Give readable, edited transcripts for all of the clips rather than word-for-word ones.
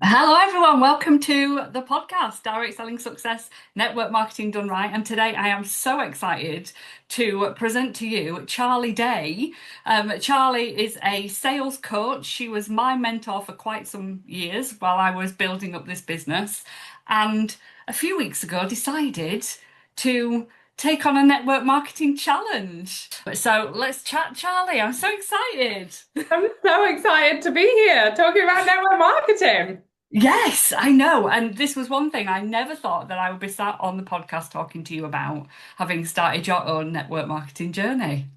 Hello, everyone. Welcome to the podcast, Direct Selling Success, Network Marketing Done Right. And today I am so excited to present to you Charlie Day. Charlie is a sales coach. She was my mentor for quite some years while I was building up this business. And a few weeks ago decided to take on a network marketing challenge. So let's chat, Charlie. I'm so excited. I'm so excited to be here talking about network marketing. Yes, I know. And this was one thing I never thought that I would be sat on the podcast talking to you about having started your own network marketing journey.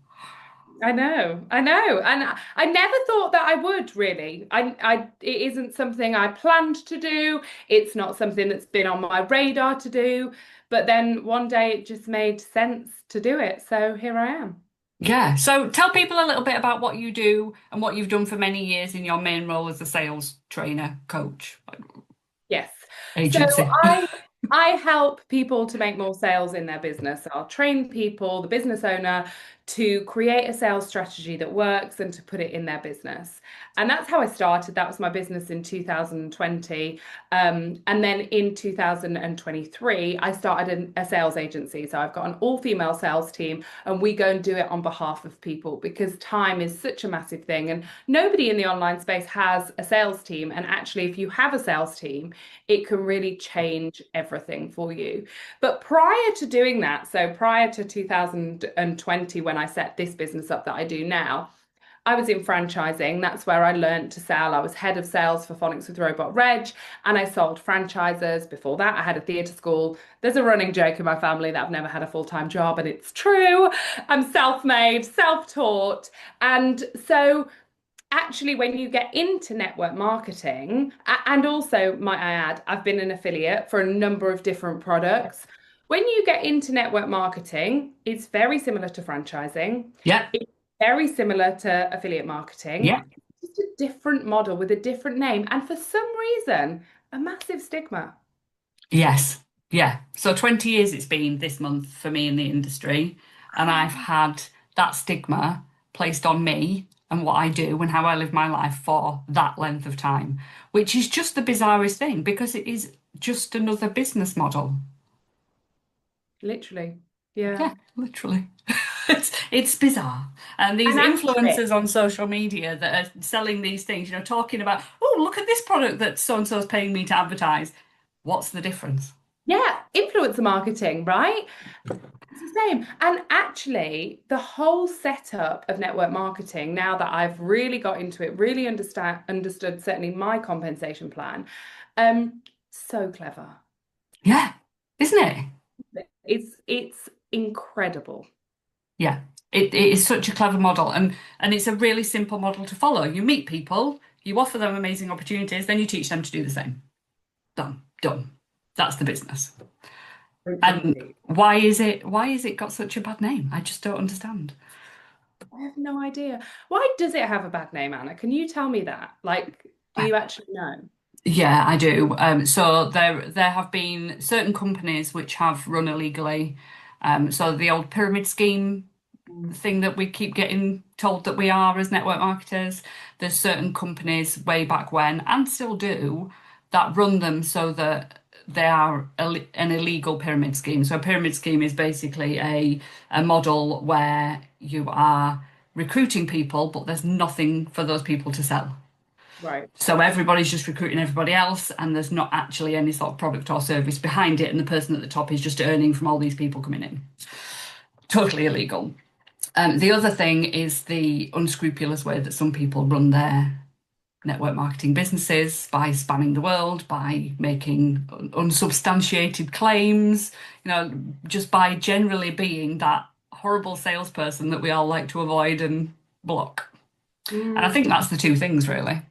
I know. And I never thought that I would really. It isn't something I planned to do. It's not something that's been on my radar to do. But then one day it just made sense to do it. So here I am. Yeah. So tell people a little bit about what you do and what you've done for many years in your main role as a sales trainer, coach, Yes. So agency. I help people to make more sales in their business. I'll train people, the business owner, to create a sales strategy that works and to put it in their business. And that's how I started. That was my business in 2020. And then in 2023, I started a sales agency. So I've got an all-female sales team, and we go and do it on behalf of people because time is such a massive thing. And nobody in the online space has a sales team. And actually, if you have a sales team, it can really change everything for you. But prior to doing that, so prior to 2020, when I set this business up that I do now, I was in franchising. That's where I learned to sell. I was head of sales for Phonics with Robot Reg, and I sold franchisers. Before that, I had a theatre school. There's a running joke in my family that I've never had a full-time job, and it's true. I'm self-made, self-taught. And so actually, when you get into network marketing, and also, might I add, I've been an affiliate for a number of different products. When you get into network marketing, it's very similar to franchising. Yeah. It's very similar to affiliate marketing. Yeah. It's just a different model with a different name. And for some reason, a massive stigma. Yes. Yeah. So 20 years it's been this month for me in the industry, and I've had that stigma placed on me and what I do and how I live my life for that length of time, which is just the bizarrest thing because it is just another business model. Literally. Yeah. Yeah, literally. It's bizarre. And these And actually, influencers on social media that are selling these things, talking about, oh, look at this product that so and so is paying me to advertise. What's the difference? yeah, influencer marketing, right? It's the same. And actually, the whole setup of network marketing, now that I've really got into it, really understood certainly my compensation plan, so clever. Yeah, isn't it? It's incredible. Yeah, it is such a clever model, and it's a really simple model to follow. You meet people, you offer them amazing opportunities, then you teach them to do the same. Done, done. That's the business. And Indeed. why is it got such a bad name? I just don't understand. I have no idea. Why does it have a bad name, Anna? Can you tell me that? Like, do you actually know? Yeah, I do. So there have been certain companies which have run illegally. So the old pyramid scheme Mm. thing that we keep getting told that we are as network marketers. There's certain companies way back when, and still do, that run them so that they are an illegal pyramid scheme. So a pyramid scheme is basically a model where you are recruiting people, but there's nothing for those people to sell. Right. So everybody's just recruiting everybody else, and there's not actually any sort of product or service behind it, and the person at the top is just earning from all these people coming in. Totally illegal. The other thing is the unscrupulous way that some people run their network marketing businesses by spamming the world, by making unsubstantiated claims, just by generally being that horrible salesperson that we all like to avoid and block. And I Mm. think that's the two things really.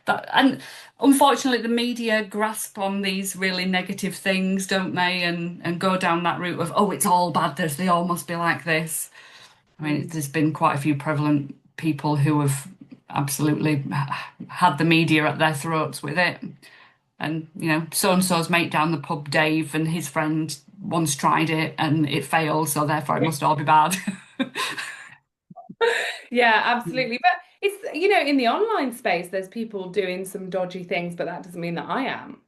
And unfortunately, the media grasp on these really negative things, don't they? And go down that route of, oh, it's all bad. They all must be like this. I mean, Mm. there's been quite a few prevalent people who have absolutely had the media at their throats with it. And, so and so's mate down the pub, Dave, and his friend once tried it and it failed, so therefore it must all be bad. Yeah, absolutely. It's, in the online space, there's people doing some dodgy things, but that doesn't mean that I am.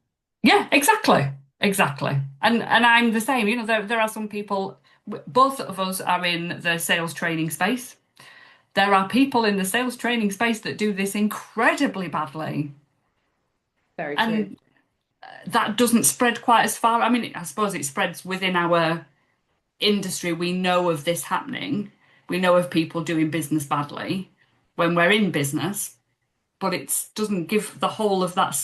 Yeah, exactly. Exactly. And I'm the same. There are some people, both of us are in the sales training space. There are people in the sales training space that do this incredibly badly. Very true. And that doesn't spread quite as far. I mean, I suppose it spreads within our industry. We know of this happening. We know of people doing business badly when we're in business, but it doesn't give the whole of that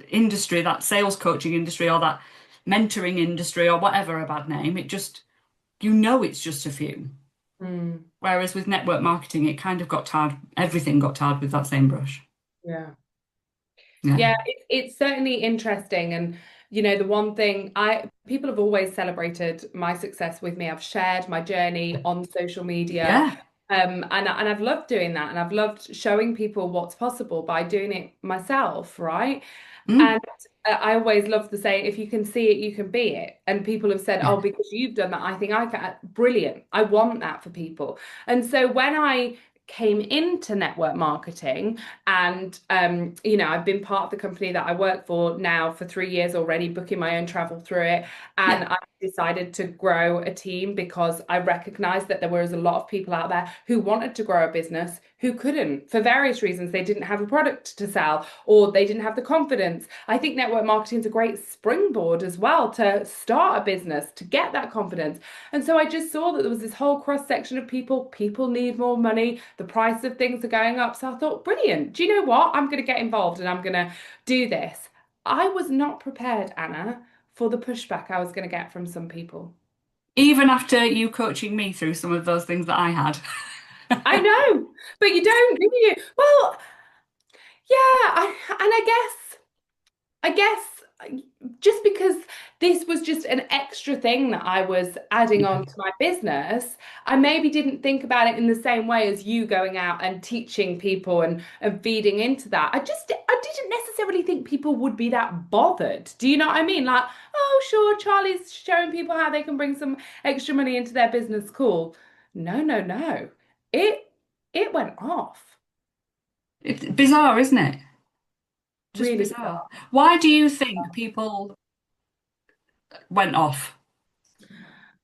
industry, that sales coaching industry, or that mentoring industry, or whatever, a bad name. It just, it's just a few. Mm, Whereas with network marketing, it kind of got tarred, everything got tarred with that same brush. yeah. Yeah. Yeah, it's certainly interesting. And the one thing people have always celebrated my success with me. I've shared my journey on social media. Yeah. And I've loved doing that. And I've loved showing people what's possible by doing it myself, right? Mm. And I always love the saying, if you can see it, you can be it. And people have said, Yeah. oh, because you've done that, I think I can. Brilliant. I want that for people. And so when I came into network marketing and I've been part of the company that I work for now for 3 years already, booking my own travel through it. Yeah. And I decided to grow a team because I recognized that there was a lot of people out there who wanted to grow a business who couldn't for various reasons. They didn't have a product to sell or they didn't have the confidence. I think network marketing is a great springboard as well to start a business, to get that confidence. And so I just saw that there was this whole cross section of people. People need more money. The price of things are going up. So I thought, brilliant. Do you know what? I'm going to get involved and I'm going to do this. I was not prepared, Anna, for the pushback I was going to get from some people. Even after you coaching me through some of those things that I had. I know, but you don't, do you? Well, yeah, I guess just because this was just an extra thing that I was adding Yeah. on to my business, I maybe didn't think about it in the same way as you going out and teaching people and feeding into that. I didn't necessarily think people would be that bothered. Do you know what I mean? Like, oh, sure, Charlie's showing people how they can bring some extra money into their business. Cool. No, no, no. It it went off. It's bizarre, isn't it? Just Really bizarre. Why do you think people went off?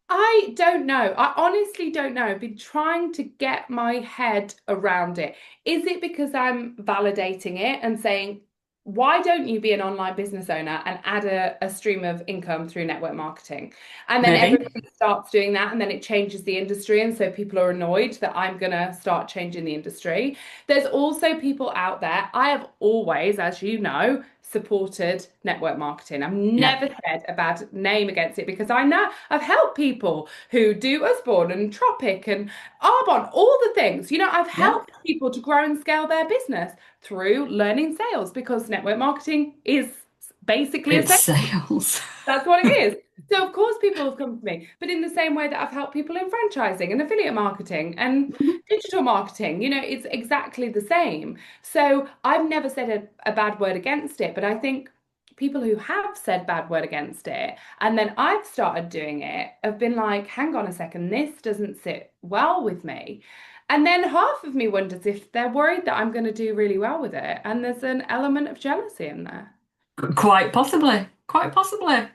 I don't know. I honestly don't know. I've been trying to get my head around it. Is it because I'm validating it and saying, why don't you be an online business owner and add a stream of income through network marketing? And then Maybe. everybody starts doing that, and then it changes the industry. And so people are annoyed that I'm going to start changing the industry. There's also people out there. I have always, as you know, supported network marketing. I've Yeah. never said a bad name against it because I know I've helped people who do Usborne and Tropic and Arbonne, all the things. I've Yeah. helped people to grow and scale their business through learning sales because network marketing is basically a It's sales. sales. That's what it is. So of course people have come to me, but in the same way that I've helped people in franchising and affiliate marketing and digital marketing, it's exactly the same. So I've never said a bad word against it, but I think people who have said bad word against it and then I've started doing it have been like, hang on a second, this doesn't sit well with me. And then half of me wonders if they're worried that I'm going to do really well with it. And there's an element of jealousy in there. Quite possibly. Quite possibly.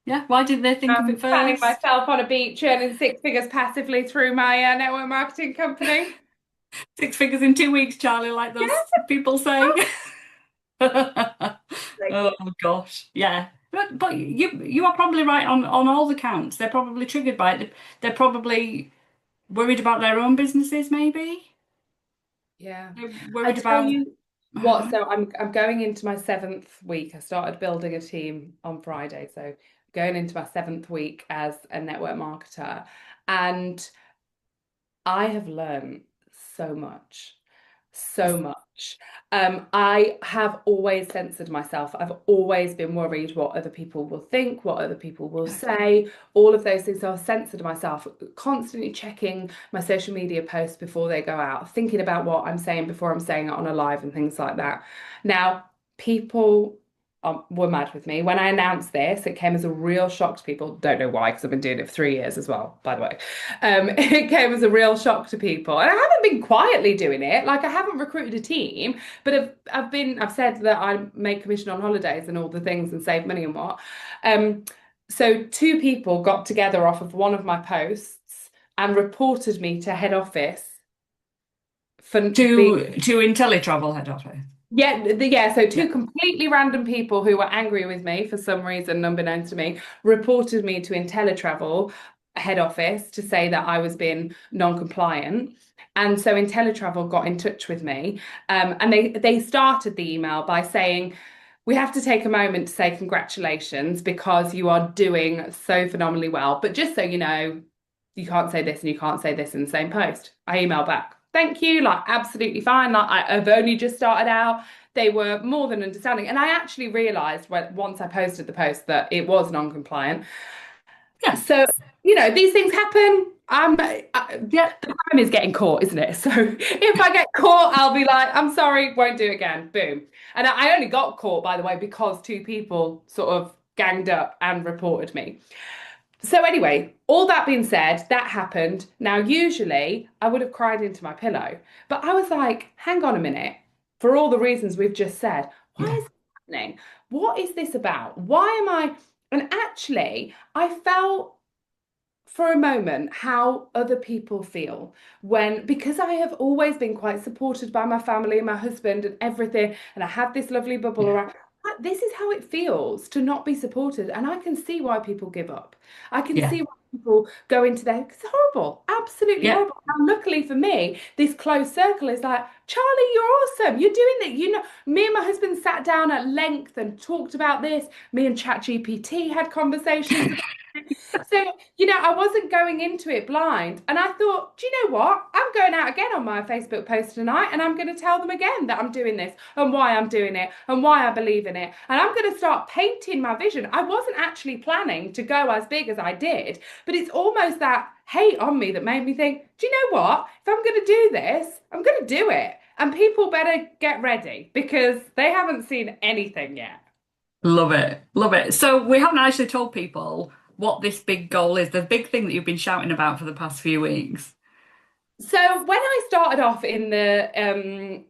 Yeah. Why didn't they think I've of it been fanning first? myself on a beach earning six figures passively through my network marketing company. 6 figures in 2 weeks, Charlie, like Yeah, those people say. like, Oh gosh. Yeah. But you are probably right on all the counts. They're probably triggered by it. They're probably worried about their own businesses, maybe. yeah. They're I worried tell about, you I don't what, know. so I'm going into my seventh week. I started building a team on Friday, so going into my seventh week as a network marketer, and I have learned so much, so much. I have always censored myself. I've always been worried what other people will think, what other people will say, all of those things. So I've censored myself, constantly checking my social media posts before they go out, thinking about what I'm saying before I'm saying it on a live and things like that. Now, people were mad with me. When I announced this, it came as a real shock to people. Don't know why, because I've been doing it for 3 years as well, by the way. It came as a real shock to people. And I haven't been quietly doing it. Like I haven't recruited a team, but I've said that I make commission on holidays and all the things and save money and what. So two people got together off of one of my posts and reported me to head office for being To IntelliTravel head office. yeah, so Yeah. two completely random people who were angry with me for some reason, unbeknownst to me, reported me to IntelliTravel head office to say that I was being non-compliant. And so IntelliTravel got in touch with me, and they started the email by saying, "We have to take a moment to say congratulations because you are doing so phenomenally well. But just so you know, you can't say this and you can't say this in the same post." I emailed back, "Thank you, like absolutely fine. Like I've only just started out." They were more than understanding. And I actually realized once I posted the post that it was non-compliant. Yeah. So, these things happen. Yeah. The crime is getting caught, isn't it? So if I get caught, I'll be like, "I'm sorry, won't do it again." Boom. And I only got caught, by the way, because two people sort of ganged up and reported me. So anyway, all that being said, that happened. Now, usually I would have cried into my pillow, but I was like, hang on a minute. For all the reasons we've just said, why Yeah. is this happening? What is this about? Why am I? And actually, I felt for a moment how other people feel because I have always been quite supported by my family and my husband and everything, and I have this lovely bubble Yeah. around. This is how it feels to not be supported, and I can see why people give up. I can Yeah. see why people go into their, it's horrible, absolutely Yeah. horrible. And luckily for me, this close circle is like, "Charlie, you're awesome. You're doing it." Me and my husband sat down at length and talked about this. Me and ChatGPT had conversations about it. So, I wasn't going into it blind. And I thought, do you know what? I'm going out again on my Facebook post tonight and I'm going to tell them again that I'm doing this and why I'm doing it and why I believe in it. And I'm going to start painting my vision. I wasn't actually planning to go as big as I did, but it's almost that hate on me that made me think, do you know what? If I'm going to do this, I'm going to do it. And people better get ready because they haven't seen anything yet. Love it. Love it. So we haven't actually told people what this big goal is, the big thing that you've been shouting about for the past few weeks. So when I started off in the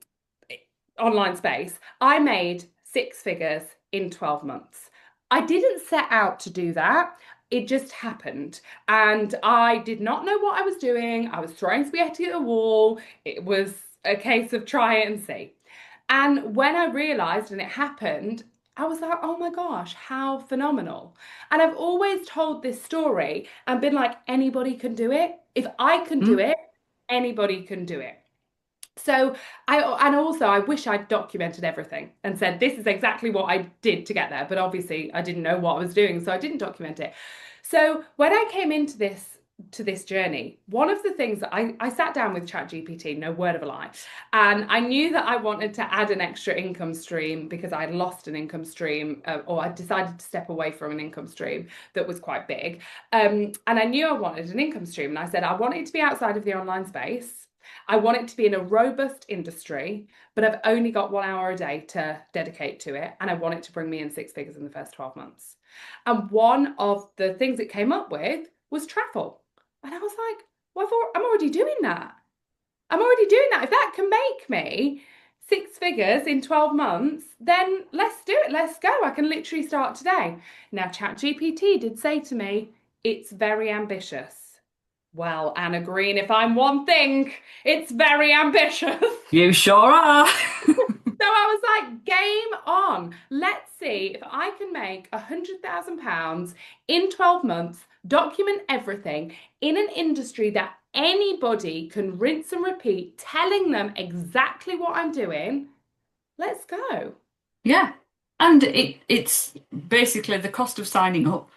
online space, I made six figures in 12 months. I didn't set out to do that. It just happened. And I did not know what I was doing. I was throwing spaghetti at the wall. It was a case of try it and see. And when I realized and it happened, I was like, oh my gosh, how phenomenal. And I've always told this story and been like, anybody can do it. If I can do Mm? it, anybody can do it. So I wish I'd documented everything and said this is exactly what I did to get there, but obviously I didn't know what I was doing, so I didn't document it. So when I came into this journey, one of the things that I sat down with ChatGPT, no word of a lie, and I knew that I wanted to add an extra income stream because I'd lost an income stream, or I decided to step away from an income stream that was quite big. And I knew I wanted an income stream, and I said I want it to be outside of the online space. I want it to be in a robust industry, but I've only got 1 hour a day to dedicate to it. And I want it to bring me in six figures in the first 12 months. And one of the things it came up with was travel. And I was like, well, I'm already doing that. I'm already doing that. If that can make me six figures in 12 months, then let's do it. Let's go. I can literally start today. Now, ChatGPT did say to me, it's very ambitious. Well, Anna Green, if I'm one thing, it's very ambitious. You sure are. So I was like, game on. Let's see if I can make £100,000 in 12 months, document everything in an industry that anybody can rinse and repeat, telling them exactly what I'm doing. Let's go. Yeah. And it's basically the cost of signing up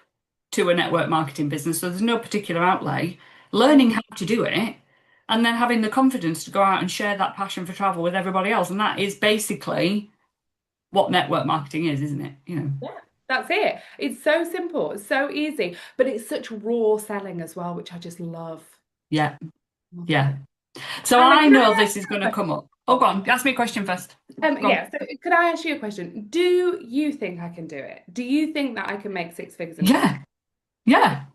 to a network marketing business. So there's no particular outlay. Learning how to do it and then having the confidence to go out and share that passion for travel with everybody else. And that is basically what network marketing is, isn't it? Yeah, that's it. It's so simple, it's so easy, but it's such raw selling as well, which I just love. Yeah. Love Yeah. it. So Anna, I can know I this ask is you a going to come question? up. Oh, go on. Ask me a question first. Go on. Yeah, so could I ask you a question? Do you think I can do it? Do you think that I can make six figures in business? Yeah. Yeah.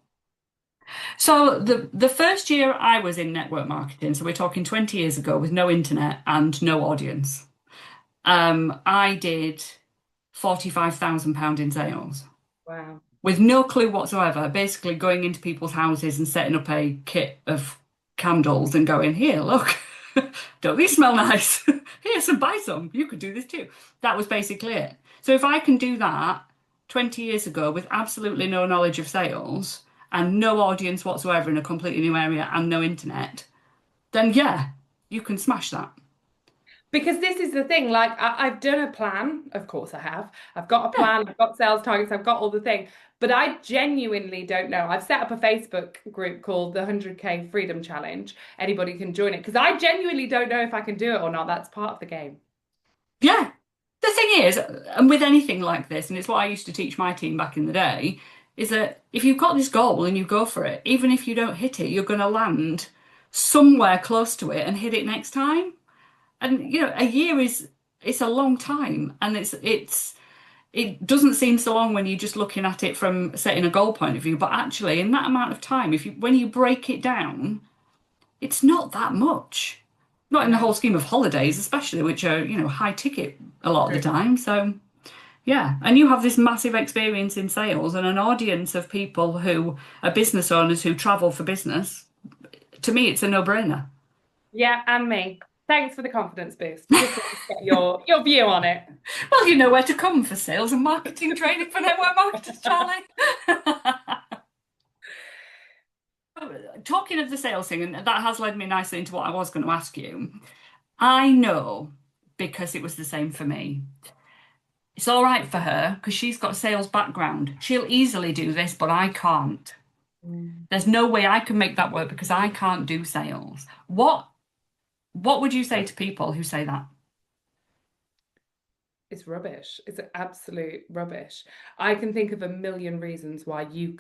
So the first year I was in network marketing, so we're talking 20 years ago with no internet and no audience, I did £45,000 in sales Wow. with no clue whatsoever, basically going into people's houses and setting up a kit of candles and going, here, look, don't these smell nice? Here, some buy some. You could do this too. That was basically it. So if I can do that 20 years ago with absolutely no knowledge of sales and no audience whatsoever in a completely new area and no internet, then yeah, you can smash that. Because this is the thing, like I've done a plan, of course I have. I've got a Yeah, plan, I've got sales targets, I've got all the thing, but I genuinely don't know. I've set up a Facebook group called the 100K Freedom Challenge. Anybody can join it because I genuinely don't know if I can do it or not. That's part of the game. yeah. The thing is, and with anything like this, and it's what I used to teach my team back in the day, is that if you've got this goal and you go for it, even if you don't hit it, you're going to land somewhere close to it and hit it next time. And a year is it's a long time, and it doesn't seem so long when you're just looking at it from setting a goal point of view, but actually in that amount of time, if you when you break it down, it's not that much. Not in the No. whole scheme of holidays, especially, which are, high ticket a lot of the True. time. So, yeah. And you have this massive experience in sales and an audience of people who are business owners who travel for business. To me, it's a no-brainer. Yeah, and me. Thanks for the confidence boost. Just wanted to get your view on it. Well, you know where to come for sales and marketing training for network marketers, Charlie. Talking of the sales thing, and that has led me nicely into what I was going to ask you. I know because it was the same for me. It's all right for her because she's got a sales background. She'll easily do this, but I can't. Mm. There's no way I can make that work because I can't do sales. What would you say to people who say that? It's rubbish. It's absolute rubbish. I can think of a million reasons why you,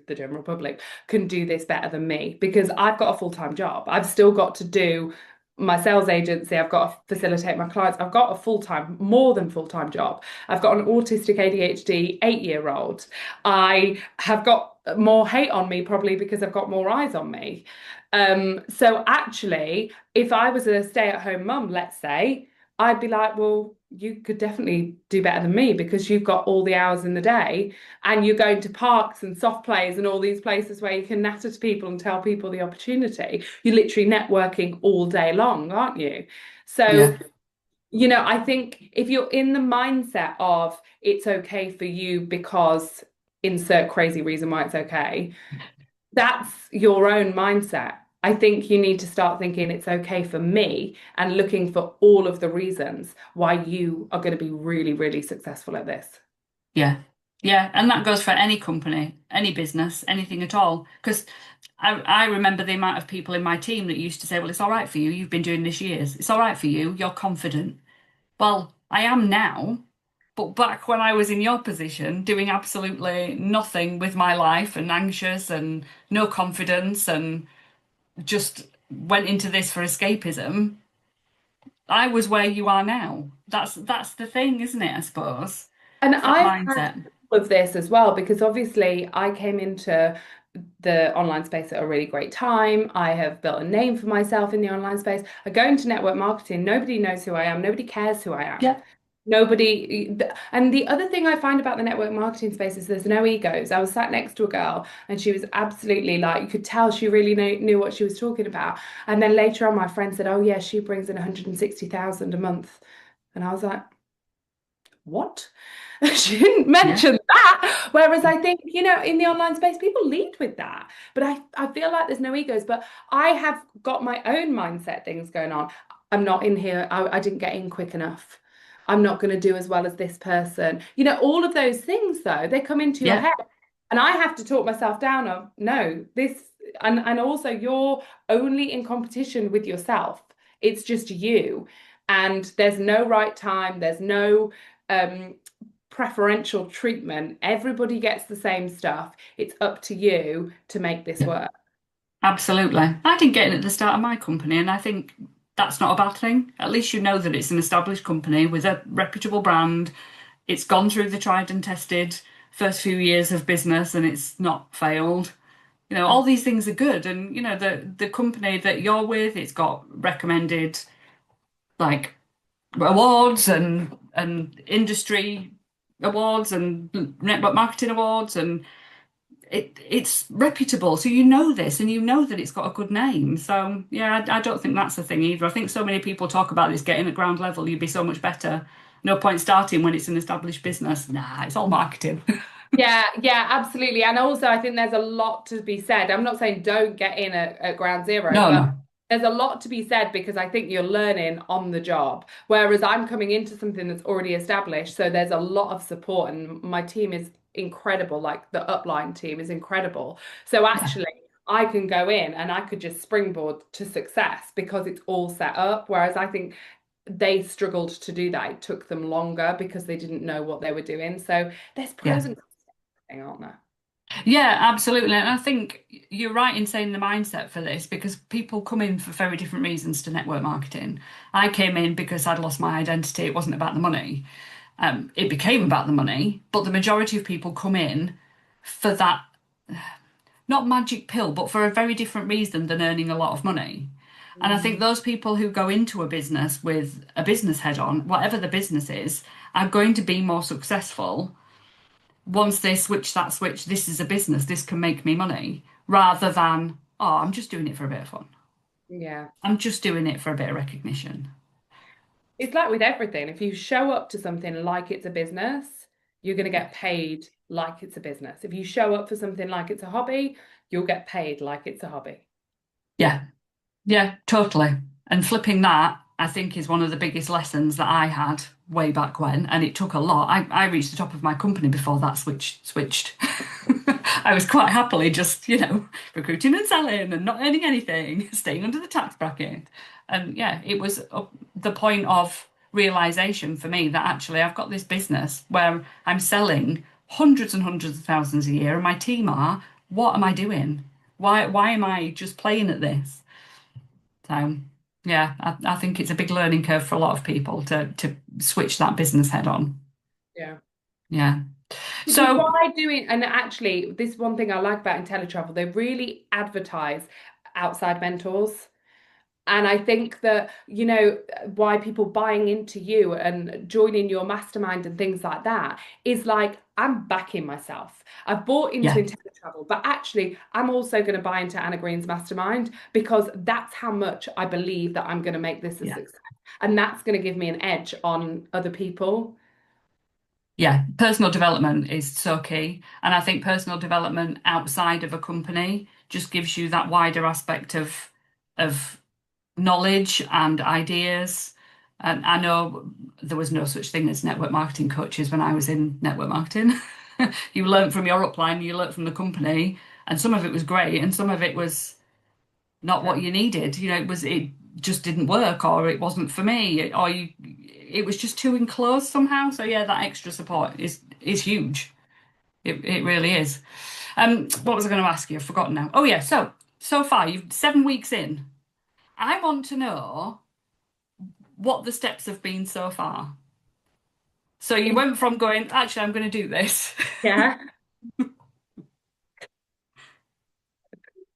the general public, can do this better than me because I've got a full-time job. I've still got to do my sales agency. I've got to facilitate my clients. I've got a full-time, more than full-time job. I've got an autistic ADHD 8-year-old. I have got more hate on me probably because I've got more eyes on me. So actually, if I was a stay-at-home mum, let's say, I'd be like, well, you could definitely do better than me because you've got all the hours in the day and you're going to parks and soft plays and all these places where you can natter to people and tell people the opportunity. You're literally networking all day long, aren't you? So, Yeah, I think if you're in the mindset of it's okay for you because insert crazy reason why it's okay, that's your own mindset. I think you need to start thinking it's okay for me and looking for all of the reasons why you are going to be really, really successful at this. yeah, yeah. And that goes for any company, any business, anything at all. Because I remember the amount of people in my team that used to say, well, it's all right for you. You've been doing this years. It's all right for you. You're confident. Well, I am now. But back when I was in your position, doing absolutely nothing with my life and anxious and no confidence and just went into this for escapism, I was where you are now. That's the thing, isn't it, I suppose? And It's that I've had mindset. all of this as well because obviously I came into the online space at a really great time. I have built a name for myself in the online space. I go into network marketing, nobody knows who I am, nobody cares who I am. Yeah. Nobody, and the other thing I find about the network marketing space is there's no egos. I was sat next to a girl and she was absolutely like, you could tell she really knew what she was talking about. And then later on, my friend said, oh, yeah, she brings in 160,000 a month. And I was like, what? She didn't Yeah. mention that. Whereas I think, in the online space, people lead with that. But I feel like there's no egos. But I have got my own mindset things going on. I'm not in here. I didn't get in quick enough. I'm not going to do as well as this person. All of those things, though, they come into your Yeah. head. And I have to talk myself down of, no, this, and also you're only in competition with yourself. It's just you. And there's no right time. There's no um, preferential treatment. Everybody gets the same stuff. It's up to you to make this Yeah. work. Absolutely. I didn't get in at the start of my company, and I think that's not a bad thing. At least you know that it's an established company with a reputable brand. It's gone through the tried and tested first few years of business and it's not failed. All these things are good. And, the company that you're with, it's got recommended like awards and industry awards and network marketing awards, and it's reputable, so you know this and you know that it's got a good name. So yeah, I don't think that's the thing either. I think so many people talk about this getting at ground level, you'd be so much better. No point starting when it's an established business. Nah, it's all marketing. Yeah, yeah, absolutely. And also, I think there's a lot to be said. I'm not saying don't get in at ground zero, No, but no. there's a lot to be said because I think you're learning on the job. Whereas I'm coming into something that's already established. So there's a lot of support, and my team is incredible. Like the upline team is incredible. So Yeah, actually, I can go in and I could just springboard to success because it's all set up. Whereas I think they struggled to do that. It took them longer because they didn't know what they were doing. So there's pros yeah. and cons, aren't there? Yeah, absolutely. And I think you're right in saying the mindset for this because people come in for very different reasons to network marketing. I came in because I'd lost my identity. It wasn't about the money. It became about the money, but the majority of people come in for that, not magic pill, but for a very different reason than earning a lot of money. And I think Mm. those people who go into a business with a business head on, whatever the business is, are going to be more successful once they switch that switch. This is a business, this can make me money, rather than, oh, I'm just doing it for a bit of fun. Yeah. I'm just doing it for a bit of recognition. It's like with everything. If you show up to something like it's a business, you're going to Yeah. get paid like it's a business. If you show up for something like it's a hobby, you'll get paid like it's a hobby. Yeah. Yeah, totally. And flipping that, I think, is one of the biggest lessons that I had way back when. And it took a lot. I reached the top of my company before that switched. I was quite happily just, recruiting and selling and not earning anything, staying under the tax bracket. And yeah, it was the point of realization for me that actually I've got this business where I'm selling hundreds and hundreds of thousands a year, and my team are, what am I doing? Why am I just playing at this? So yeah, I think it's a big learning curve for a lot of people to switch that business head on. Yeah. Yeah. Which is So why doing, and actually, this one thing I like about IntelliTravel, they really advertise outside mentors. And I think that, why people buying into you and joining your mastermind and things like that is like, I'm backing myself. I've bought into yeah, IntelliTravel, but actually, I'm also going to buy into Anna Green's mastermind because that's how much I believe that I'm going to make this a yeah, success. And that's going to give me an edge on other people. yeah. Personal development is so key. And I think personal development outside of a company just gives you that wider aspect of knowledge and ideas. And I know there was no such thing as network marketing coaches when I was in network marketing. You learnt from your upline, you learnt from the company, and some of it was great, and some of it was not Yeah. what you needed. It just didn't work, or it wasn't for me, or it was just too enclosed somehow. So yeah, that extra support is huge. It really is. What was I going to ask you? I've forgotten now. Oh yeah, so far you've 7 weeks in. I want to know what the steps have been so far. So you In- went from going, actually, I'm going to do this, Yeah. and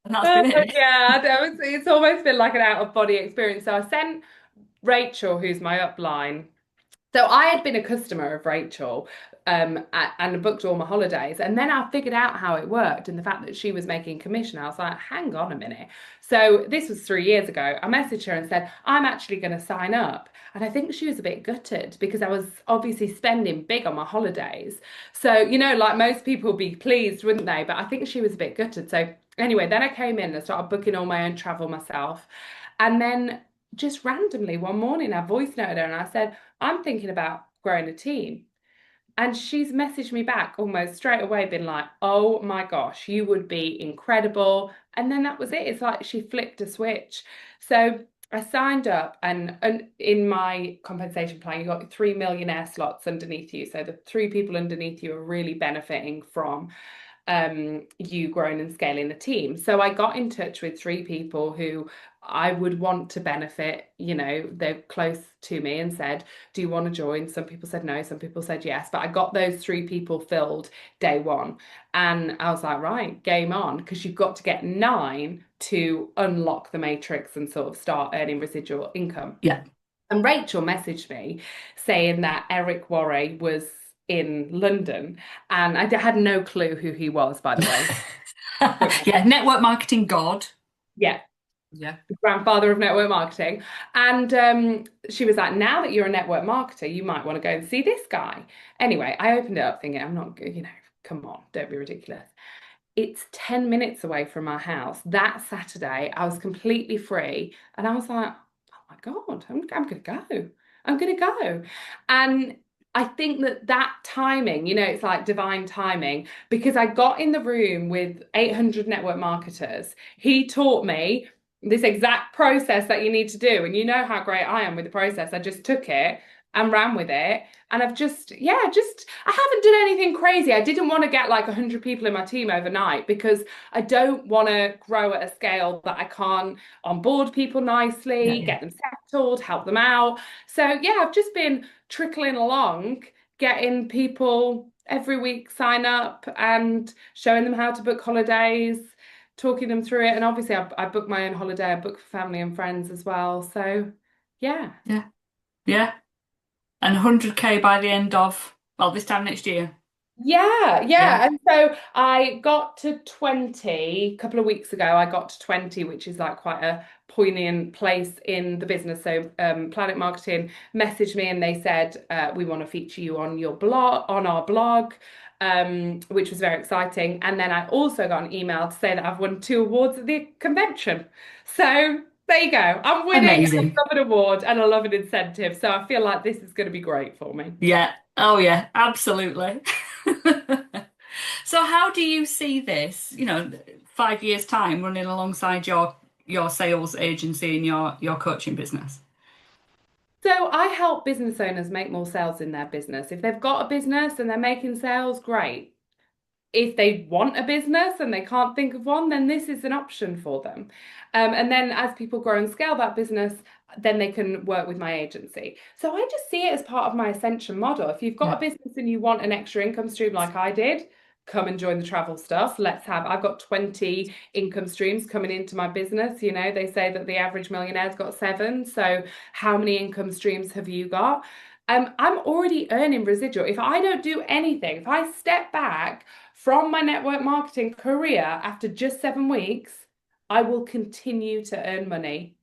that's been it. Yeah, it's almost been like an out of body experience. So I sent Rachel, who's my upline. So I had been a customer of Rachel, and booked all my holidays, and then I figured out how it worked and the fact that she was making commission. I was like, hang on a minute. So this was 3 years ago. I messaged her and said, I'm actually going to sign up. And I think she was a bit gutted because I was obviously spending big on my holidays. So, like most people would be pleased, wouldn't they? But I think she was a bit gutted. So anyway, then I came in and started booking all my own travel myself. And then just randomly one morning, I voice noted her and I said, I'm thinking about growing a team. And she's messaged me back almost straight away, been like, oh my gosh, you would be incredible. And then that was it. It's like she flicked a switch. So I signed up, and in my compensation plan, you got 3 millionaire slots underneath you. So the three people underneath you are really benefiting from. you growing and scaling the team. So I got in touch with three people who I would want to benefit. They're close to me, and said, do you want to join? Some people said no, some people said yes, but I got those three people filled day one. And I was like, right, game on, because you've got to get 9 to unlock the matrix and sort of start earning residual income. Yeah. And Rachel messaged me saying that Eric Worre was in London, and I had no clue who he was, by the way. Yeah, network marketing god. Yeah, Yeah. the grandfather of network marketing. And she was like, now that you're a network marketer, you might want to go and see this guy. Anyway, I opened it up thinking, I'm not, come on, don't be ridiculous. It's 10 minutes away from our house. That Saturday, I was completely free. And I was like, oh my God, I'm going to go. I'm going to go. And I think that timing, it's like divine timing, because I got in the room with 800 network marketers. He taught me this exact process that you need to do. And you know how great I am with the process. I just took it and ran with it. And I've I haven't done anything crazy. I didn't want to get like 100 people in my team overnight, because I don't want to grow at a scale that I can't onboard people nicely, get them settled, help them out. So yeah, I've just been trickling along, getting people every week sign up and showing them how to book holidays, talking them through it. And obviously I book my own holiday, I book for family and friends as well. So yeah. Yeah. And 100K by the end of, well, this time next year. Yeah. And so I got to 20 a couple of weeks ago. I got to 20, which is like quite a poignant place in the business. So Planet Marketing messaged me and they said, we want to feature you on our blog, which was very exciting. And then I also got an email to say that I've won 2 awards at the convention. So there you go. I'm winning. Amazing. I love an award and I love an incentive. So I feel like this is going to be great for me. Yeah. Oh, yeah, absolutely. So how do you see this, 5 years' time running alongside your sales agency and your coaching business? So I help business owners make more sales in their business. If they've got a business and they're making sales, great. If they want a business and they can't think of one, then this is an option for them. And then as people grow and scale that business, then they can work with my agency. So I just see it as part of my Ascension model. If you've got a business and you want an extra income stream like I did, come and join the travel stuff. I've got 20 income streams coming into my business. They say that the average millionaire's got 7. So how many income streams have you got? I'm already earning residual. If I don't do anything, if I step back from my network marketing career after just 7 weeks, I will continue to earn money,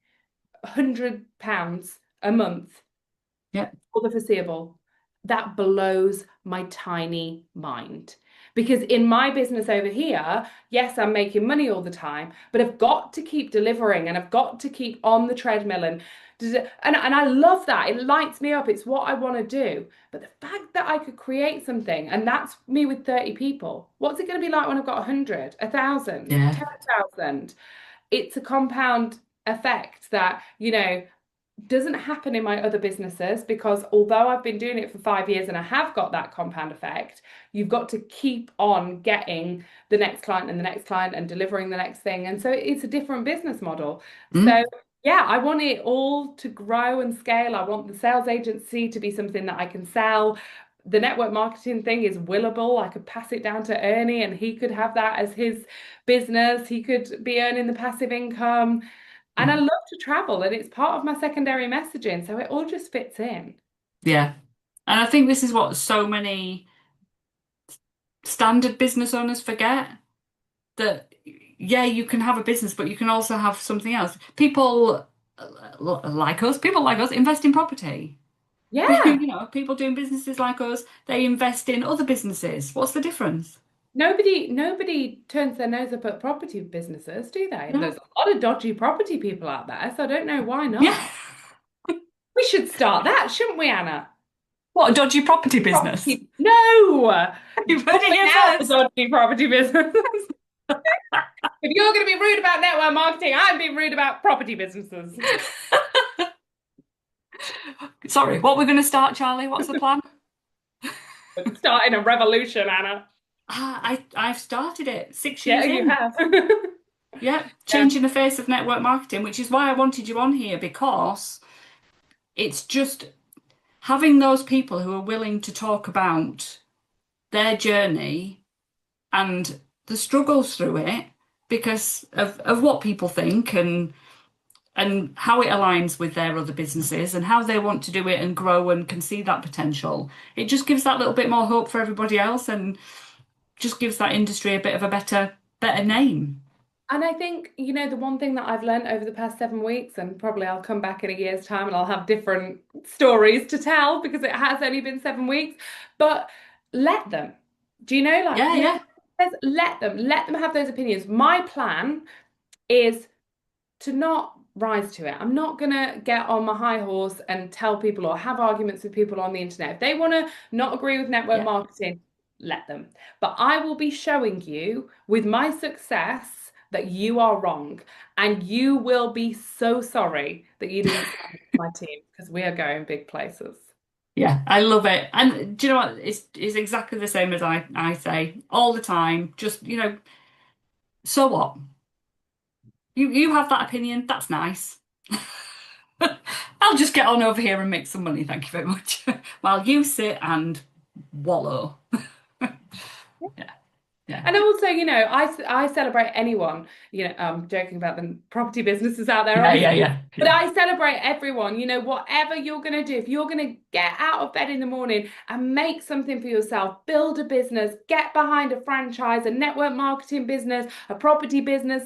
£100 a month for the foreseeable. That blows my tiny mind. Because in my business over here, yes, I'm making money all the time, but I've got to keep delivering and I've got to keep on the treadmill and I love that. It lights me up. It's what I want to do. But the fact that I could create something, and that's me with 30 people, what's it going to be like when I've got 100, 1,000, 10,000? It's a compound effect that, doesn't happen in my other businesses, because although I've been doing it for 5 years and I have got that compound effect, you've got to keep on getting the next client and the next client and delivering the next thing. And so it's a different business model. So yeah, I want it all to grow and scale. I want the sales agency to be something that I can sell. The network marketing thing is willable. I could pass it down to Ernie and he could have that as his business. He could be earning the passive income. And I love to travel, and it's part of my secondary messaging. So it all just fits in. Yeah. And I think this is what so many standard business owners forget, that, yeah, you can have a business, but you can also have something else. People like us invest in property. Yeah. People doing businesses like us, they invest in other businesses. What's the difference? Nobody turns their nose up at property businesses, do they? No. There's a lot of dodgy property people out there, so I don't know why not. Yeah. We should start that, shouldn't we, Anna? What, a dodgy property business? No! You've heard it here Out the first. dodgy property business. If you're going to be rude about network marketing, I'm being rude about property businesses. Sorry, what we're going to start, Charlie? What's the plan? Starting a revolution, Anna. I've started it 6 years Yeah, you in. have. Yeah, Yeah. changing the face of network marketing, which is why I wanted you on here because it's just having those people who are willing to talk about their journey and the struggles through it because of what people think and how it aligns with their other businesses and how they want to do it and grow and can see that potential. It just gives that little bit more hope for everybody else and just gives that industry a bit of a better name. And I think, the one thing that I've learned over the past 7 weeks, and probably I'll come back in a year's time and I'll have different stories to tell because it has only been 7 weeks, but let them. Do you know, like, Yeah, yeah, let them have those opinions. My plan is to not rise to it. I'm not gonna get on my high horse and tell people or have arguments with people on the internet. If they want to not agree with network yeah, marketing, let them. But I will be showing you with my success that you are wrong. And you will be so sorry that you didn't sign up for my team because we are going big places. yeah. I love it. And do you know what? It's exactly the same as I say all the time. Just, so what? You have that opinion. That's nice. I'll just get on over here and make some money. Thank you very much. While you sit and wallow. Yeah, yeah, And also, I celebrate anyone. I'm joking about the property businesses out there, yeah, yeah, obviously. yeah, But yeah, I celebrate everyone, whatever you're going to do. If you're going to get out of bed in the morning and make something for yourself, build a business, get behind a franchise, a network marketing business, a property business,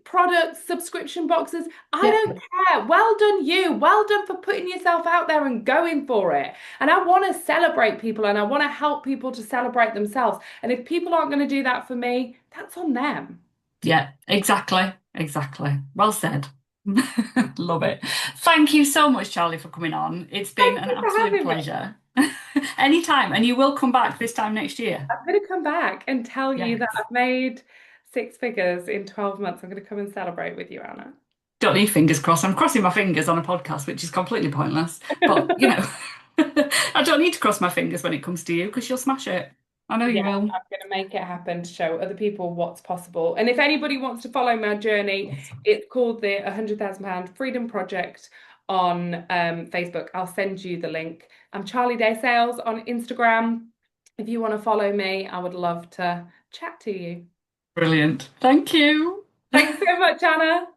products, subscription boxes, I yeah, don't care. Well done, you. Well done for putting yourself out there and going for it. And I want to celebrate people and I want to help people to celebrate themselves. And if people aren't going to do that for me, that's on them. yeah. Exactly, exactly. Well said. Love it. Thank you so much, Charlie, for coming on. It's been Thank an you for absolute having me. pleasure. Anytime, and you will come back this time next year. I'm going to come back and tell you that Yes. I've made 6 figures in 12 months. I'm going to come and celebrate with you, Anna. Don't need fingers crossed. I'm crossing my fingers on a podcast, which is completely pointless. But, I don't need to cross my fingers when it comes to you because you'll smash it. I know you Yeah, will. I'm going to make it happen to show other people what's possible. And if anybody wants to follow my journey, Yes. it's called the £100,000 Freedom Project on Facebook. I'll send you the link. I'm Charlie Day Sales on Instagram. If you want to follow me, I would love to chat to you. Brilliant. Thank you. Thanks so much, Anna.